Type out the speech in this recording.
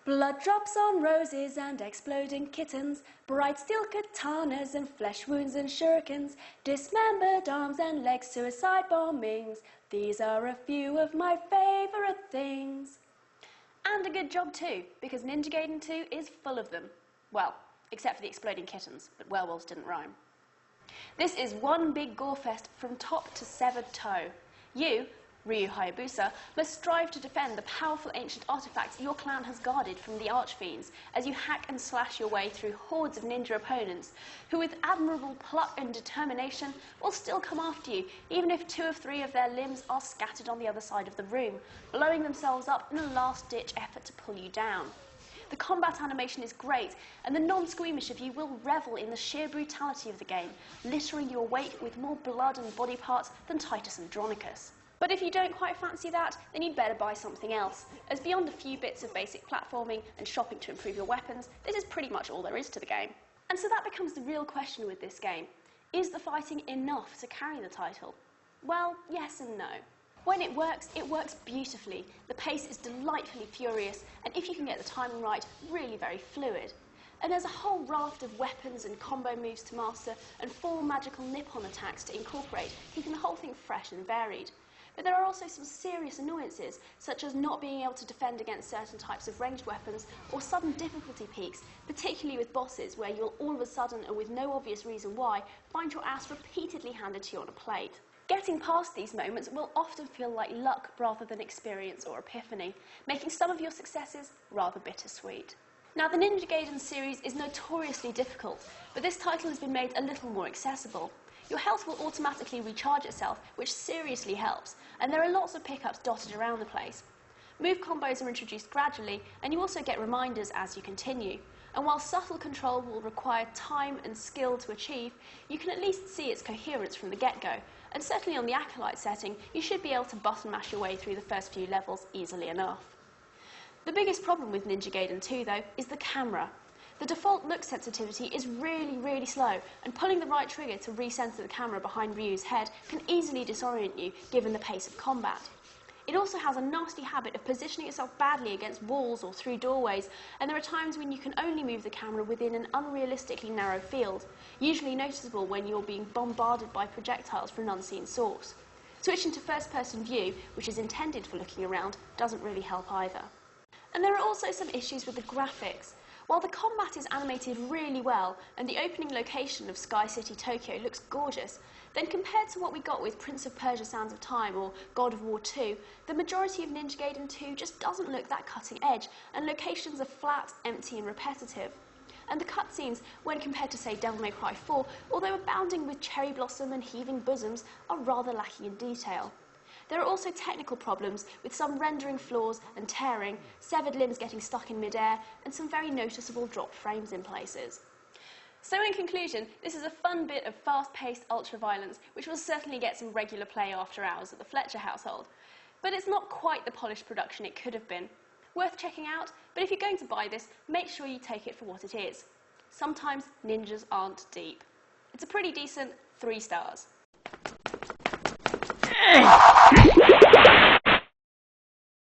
Blood drops on roses and exploding kittens, bright steel katanas and flesh wounds and shurikens, dismembered arms and legs, suicide bombings. These are a few of my favourite things. And a good job too, because Ninja Gaiden 2 is full of them. Well, except for the exploding kittens, but werewolves didn't rhyme. This is one big gore fest from top to severed toe. You, Ryu Hayabusa, must strive to defend the powerful ancient artifacts your clan has guarded from the archfiends as you hack and slash your way through hordes of ninja opponents who, with admirable pluck and determination, will still come after you even if 2 or 3 of their limbs are scattered on the other side of the room, blowing themselves up in a last-ditch effort to pull you down. The combat animation is great, and the non-squeamish of you will revel in the sheer brutality of the game, littering your wake with more blood and body parts than Titus Andronicus. But if you don't quite fancy that, then you'd better buy something else, as beyond a few bits of basic platforming and shopping to improve your weapons, this is pretty much all there is to the game. And so that becomes the real question with this game. Is the fighting enough to carry the title? Well, yes and no. When it works beautifully. The pace is delightfully furious, and if you can get the timing right, really very fluid. And there's a whole raft of weapons and combo moves to master, and 4 magical nip-on attacks to incorporate, keeping the whole thing fresh and varied. But there are also some serious annoyances, such as not being able to defend against certain types of ranged weapons, or sudden difficulty peaks, particularly with bosses where you'll all of a sudden, and with no obvious reason why, find your ass repeatedly handed to you on a plate. Getting past these moments will often feel like luck rather than experience or epiphany, making some of your successes rather bittersweet. Now, the Ninja Gaiden series is notoriously difficult, but this title has been made a little more accessible. Your health will automatically recharge itself, which seriously helps, and there are lots of pickups dotted around the place. Move combos are introduced gradually, and you also get reminders as you continue. And while subtle control will require time and skill to achieve, you can at least see its coherence from the get-go, and certainly on the Acolyte setting, you should be able to button mash your way through the first few levels easily enough. The biggest problem with Ninja Gaiden 2, though, is the camera. The default look sensitivity is really slow, and pulling the right trigger to recenter the camera behind Ryu's head can easily disorient you, given the pace of combat. It also has a nasty habit of positioning itself badly against walls or through doorways, and there are times when you can only move the camera within an unrealistically narrow field, usually noticeable when you're being bombarded by projectiles from an unseen source. Switching to first-person view, which is intended for looking around, doesn't really help either. And there are also some issues with the graphics. While the combat is animated really well and the opening location of Sky City, Tokyo looks gorgeous, then compared to what we got with Prince of Persia Sands of Time or God of War 2, the majority of Ninja Gaiden 2 just doesn't look that cutting edge, and locations are flat, empty and repetitive. And the cutscenes, when compared to, say, Devil May Cry 4, although abounding with cherry blossom and heaving bosoms, are rather lacking in detail. There are also technical problems, with some rendering flaws and tearing, severed limbs getting stuck in mid-air, and some very noticeable dropped frames in places. So in conclusion, this is a fun bit of fast-paced ultra-violence, which will certainly get some regular play after hours at the Fletcher household. But it's not quite the polished production it could have been. Worth checking out, but if you're going to buy this, make sure you take it for what it is. Sometimes ninjas aren't deep. It's a pretty decent 3 stars.